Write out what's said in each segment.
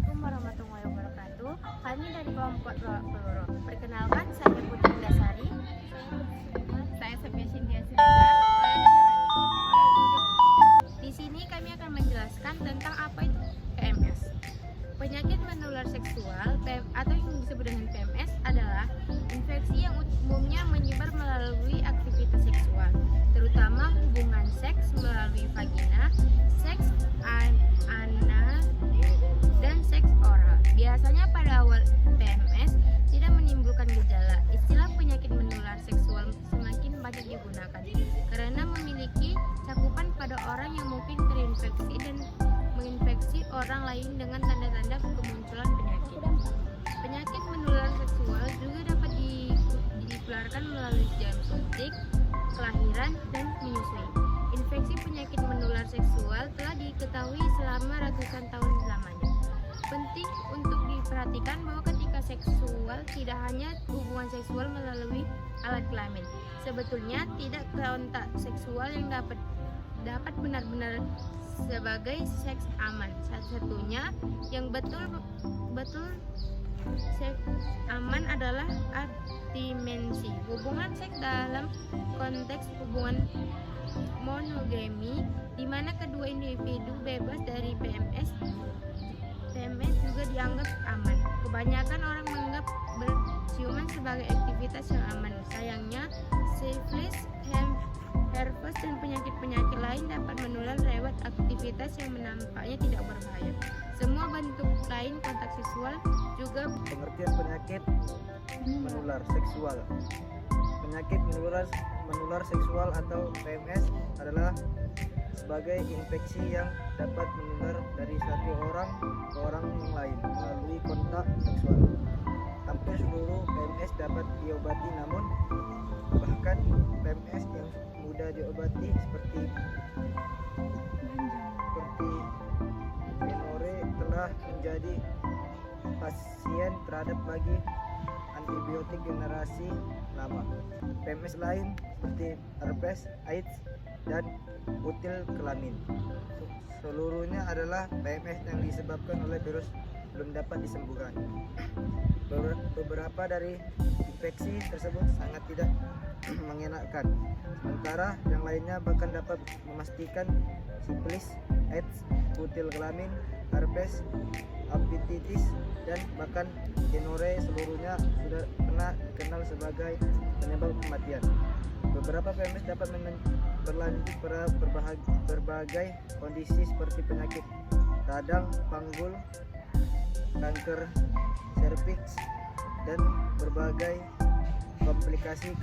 Assalamualaikum warahmatullahi wabarakatuh. Kami dari kelompok Peluru. Perkenalkan, saya Putri Dasari. Saya Sofia Cynthia Siregar. Di sini kami akan menjelaskan tentang apa itu PMS. Penyakit menular seksual atau yang disebut dengan PMS adalah infeksi yang umumnya menyebar melalui aktivitas seksual, terutama hubungan seks melalui vagina, seks anal, dan seks oral. Biasanya pada awal PMS tidak menimbulkan gejala. Istilah penyakit menular seksual semakin banyak digunakan karena memiliki cakupan pada orang yang mungkin terinfeksi dan menginfeksi orang lain dengan tanda-tanda kemunculan penyakit. Penyakit menular seksual juga dapat ditularkan melalui jarum suntik, kelahiran, dan menyusui. Infeksi penyakit menular seksual telah diketahui selama ratusan tahun lamanya. Penting untuk diperhatikan bahwa ketika seksual tidak hanya hubungan seksual melalui alat kelamin. Sebetulnya tidak kontak seksual yang dapat benar-benar sebagai seks aman. Satu-satunya yang betul seks aman adalah abstinensi. Hubungan seks dalam konteks hubungan monogami di mana kedua individu bebas dari PMS juga dianggap aman. Kebanyakan orang menganggap berciuman sebagai aktivitas yang aman. Sayangnya, sifilis, herpes, dan penyakit-penyakit lain dapat menular lewat aktivitas yang menampaknya tidak berbahaya. Semua bentuk lain kontak seksual juga. Pengertian penyakit menular seksual. Penyakit menular seksual atau PMS adalah sebagai infeksi yang dapat menular dari satu orang ke orang yang lain melalui kontak seksual. Hampir seluruh PMS dapat diobati, namun bahkan PMS yang mudah diobati seperti gonore telah menjadi pasien terhadap bagi antibiotik generasi lama. PMS lain seperti herpes, AIDS, dan kutil kelamin. Seluruhnya adalah PMS yang disebabkan oleh virus belum dapat disembuhkan. Beberapa dari infeksi tersebut sangat tidak mengenakan, sementara yang lainnya bahkan dapat memastikan sifilis, AIDS, kutil kelamin, herpes, hepatitis, dan bahkan gonore seluruhnya sudah pernah dikenal sebagai penyebab kematian. Beberapa PMS dapat berlanjut pada berbagai kondisi seperti penyakit radang, panggul, kanker serviks, dan berbagai komplikasi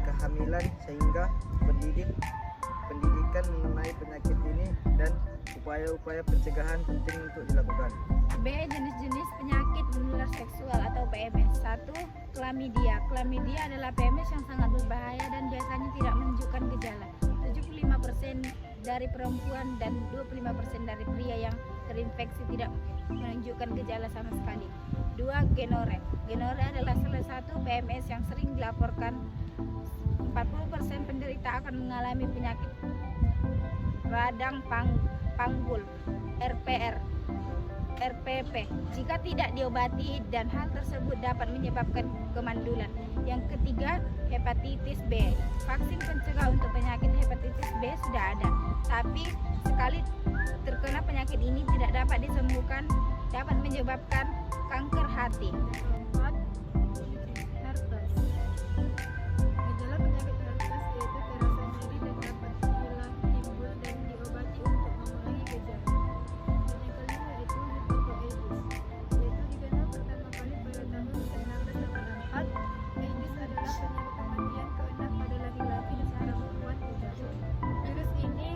kehamilan, sehingga pendidikan mengenai penyakit ini dan upaya-upaya pencegahan penting untuk dilakukan. B. Jenis-jenis penyakit menular seksual atau PMS. 1. Chlamydia. Chlamydia adalah PMS yang sangat berbahaya dan biasanya tidak menunjukkan gejala. 75% dari perempuan dan 25% dari pria yang terinfeksi tidak menunjukkan gejala sama sekali. 2. Gonore. Gonore adalah salah satu PMS yang sering dilaporkan. 40% penderita akan mengalami penyakit radang panggul, RPP, jika tidak diobati, dan hal tersebut dapat menyebabkan kemandulan. Yang ketiga, hepatitis B. Vaksin pencegah untuk penyakit hepatitis B sudah ada, tapi sekali terkena penyakit ini tidak dapat disembuhkan, dapat menyebabkan kanker hati. Herpes. Gejala penyakit herpes yaitu terasa nyeri dan dapat hilang timbul dan diobati untuk mengurangi gejala. Dan yang kelima yaitu hepatitis, yaitu dikenal pertama kali pada tahun 1984. AIDS adalah penyebab kematian keenam pada laki-laki dan perempuan muda. Virus ini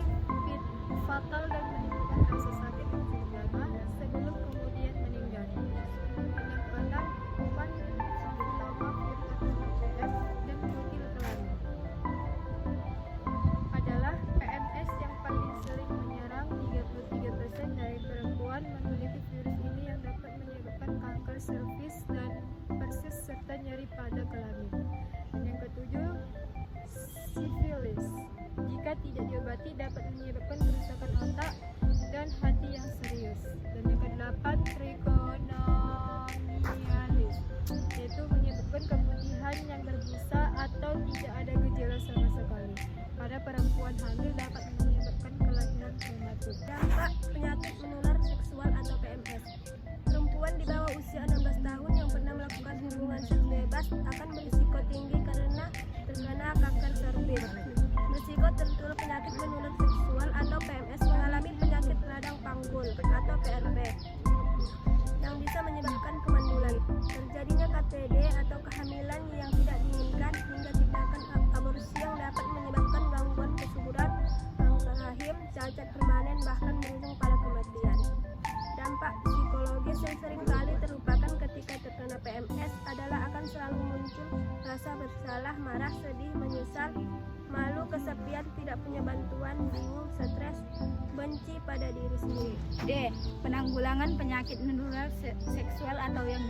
fatal dan menimbulkan rasa sakit yang cukup lama sebelum kemudian meninggal. Dan yang keenam, papillomavirus (PPS) dan kutil kelamin adalah PMS yang paling sering menyerang. 33% dari perempuan memiliki virus ini yang dapat menyebabkan kanker serviks dan persis serta nyeri pada kelamin. Dan yang ketujuh, sifilis. Jika tidak diobati dapat menyebabkan kerusakan otak dan hati yang serius. Dan yang kedelapan, PRP yang bisa menyebabkan kemandulan, terjadinya KTD atau kehamilan yang tidak diinginkan, hingga tindakan aborsi yang dapat menyebabkan gangguan kesuburan, kanker rahim, cacat permanen, bahkan berujung pada kematian. Dampak psikologis yang sering kali terlupakan ketika terkena PMS adalah akan selalu muncul rasa bersalah, marah, sedih, menyesal, malu, kesepian, tidak punya bantuan, bingung, stres, benci pada diri sendiri. D. Penanggulangan penyakit menular seksual atau yang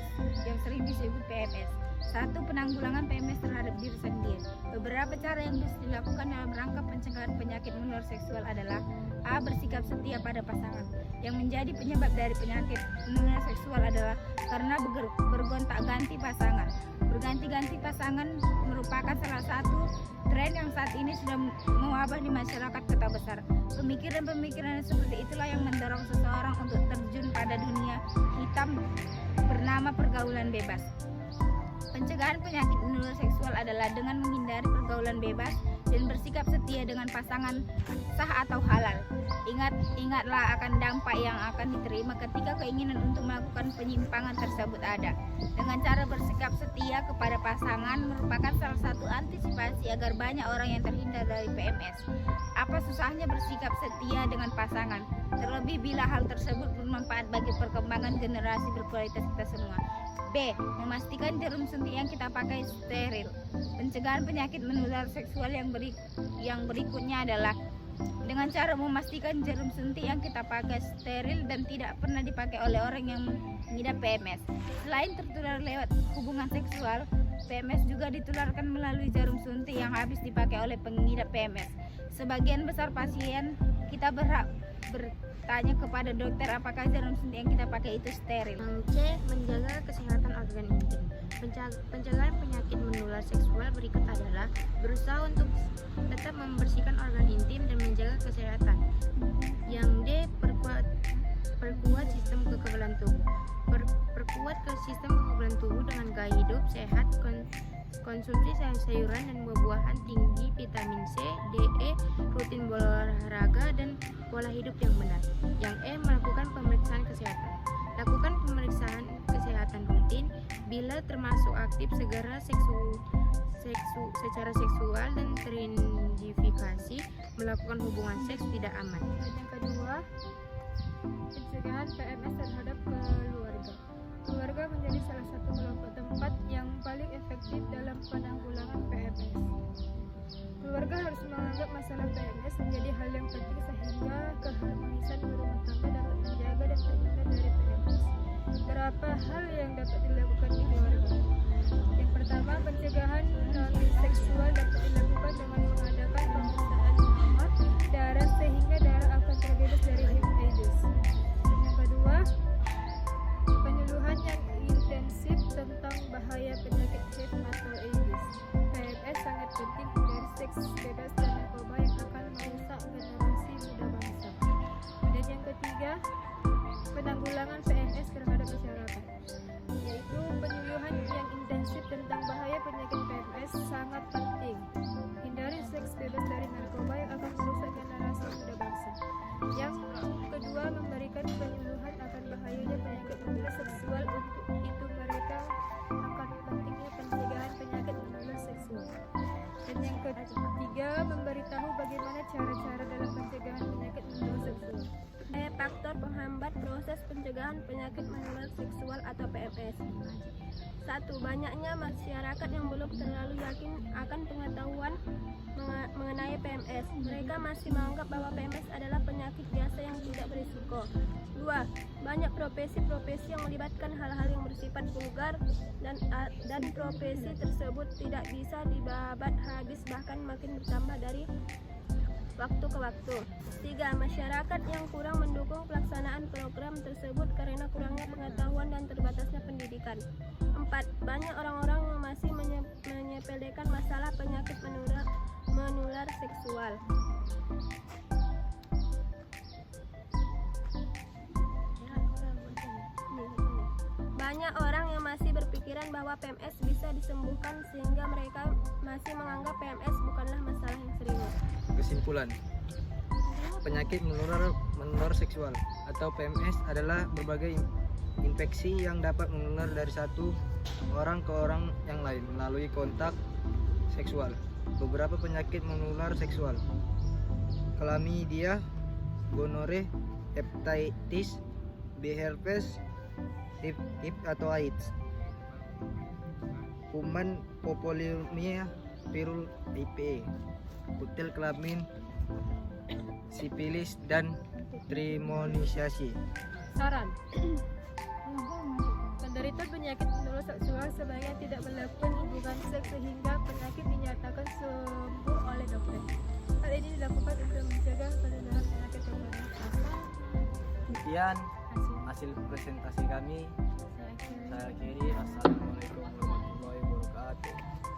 sering disebut PMS. 1. Penanggulangan PMS terhadap diri sendiri. Beberapa cara yang bisa dilakukan dalam rangka pencegahan penyakit menular seksual adalah: A. Bersikap setia pada pasangan. Yang menjadi penyebab dari penyakit menular seksual adalah karena bergonta-ganti pasangan. Berganti-ganti pasangan merupakan salah satu tren yang saat ini sudah mewabah di masyarakat kota besar. Pemikiran-pemikiran seperti itulah yang mendorong seseorang untuk terjun pada dunia hitam bernama pergaulan bebas. Pencegahan penyakit menular seksual adalah dengan menghindari pergaulan bebas dan bersikap setia dengan pasangan sah atau halal. Ingatlah akan dampak yang akan diterima ketika keinginan untuk melakukan penyimpangan tersebut ada. Dengan cara bersikap setia kepada pasangan merupakan salah satu antisipasi agar banyak orang yang terhindar dari PMS. Apa susahnya bersikap setia dengan pasangan? Terlebih bila hal tersebut bermanfaat bagi perkembangan generasi berkualitas kita semua. B. Memastikan jarum suntik yang kita pakai steril. Pencegahan penyakit menular seksual yang berikutnya adalah dengan cara memastikan jarum suntik yang kita pakai steril dan tidak pernah dipakai oleh orang yang mengidap PMS. Selain tertular lewat hubungan seksual, PMS juga ditularkan melalui jarum suntik yang habis dipakai oleh pengidap PMS. Sebagian besar pasien kita berhak bertanya kepada dokter apakah jarum suntik yang kita pakai itu steril. C. Menjaga kesehatan organ intim. Pencegahan penyakit menular seksual berikut adalah berusaha untuk tetap membersihkan organ intim dan menjaga kesehatan. Yang D. Perkuat sistem kekebalan tubuh. Perkuat ke sistem kekebalan tubuh dengan gaya hidup sehat, konsumsi sayur-sayuran dan buah-buahan tinggi vitamin C, D, E, rutin berolahraga dan pola hidup yang benar. Yang E. Melakukan pemeriksaan kesehatan. Lakukan pemeriksaan kesehatan rutin bila termasuk aktif segera secara seksual dan terindikasi melakukan hubungan seks tidak aman. Dan yang kedua, pencegahan PMS terhadap keluarga. Keluarga menjadi salah satu kelompok tempat yang paling efektif dalam penanggulangan PMS. Keluarga harus menganggap masalah PMS menjadi hal yang penting sehingga keharmonisan berumah tangga dapat menjaga dan terhindar dari PMS. Beberapa hal yang dapat dilakukan di keluarga. Yang pertama, pencegahan non-seksual dapat dilakukan dengan mengadakan pemeriksaan mama, darah sehingga darah akan terbebas dari HIV/AIDS. Yang kedua, penyuluhan yang intensif tentang bahaya penyakit HIV atau AIDS. PMS sangat penting dari seks bebas dan narkoba yang akan merusak generasi muda bangsa. Dan yang ketiga, penanggulangan PMS terhadap masyarakat, yaitu penyuluhan yang intensif tentang bahaya penyakit PMS sangat penting. Hindari seks bebas dari narkoba yang akan merusak generasi muda bangsa. Yang kedua, memberikan penyuluhan akan bahayanya penyakit menular seksual. Untuk itu mereka akan pentingnya pencegahan penyakit menular seksual. Dan yang ketiga, memberitahu bagaimana cara-cara dalam pencegahan penyakit menular seksual. Faktor penghambat proses pencegahan penyakit menular seksual atau PMS. 1. Banyaknya masyarakat yang belum terlalu yakin akan pengetahuan mengenai PMS. Mereka masih menganggap bahwa PMS adalah penyakit biasa yang tidak berisiko. 2. Banyak profesi-profesi yang melibatkan hal-hal yang bersifat vulgar dan profesi tersebut tidak bisa dibabat habis, bahkan makin bertambah dari waktu ke waktu. 3. Masyarakat yang kurang mendukung pelaksanaan program tersebut karena kurangnya pengetahuan dan terbatasnya pendidikan. 4. Banyak orang-orang yang masih menyepelekan masalah penyakit menular seksual. Banyak orang yang masih berpikiran bahwa PMS bisa disembuhkan sehingga mereka masih menganggap PMS bukanlah masalah yang serius. Kesimpulan, penyakit menular seksual atau PMS adalah berbagai infeksi yang dapat menular dari satu orang ke orang yang lain melalui kontak seksual. Beberapa penyakit menular seksual: Chlamydia, gonore, hepatitis B, herpes, HIV atau AIDS, kuman popoliomia, virus IPA, kutil kelamin, sipilis, dan trichomoniasis. Saran. Penderita penyakit menular seksual sebaiknya tidak melakukan hubungan seks sehingga penyakit dinyatakan sembuh oleh dokter. Hal ini dilakukan untuk mencegah penularan penyakit terbaru. Sekian hasil presentasi kami. Saya akhiri. Assalamualaikum warahmatullahi wabarakatuh.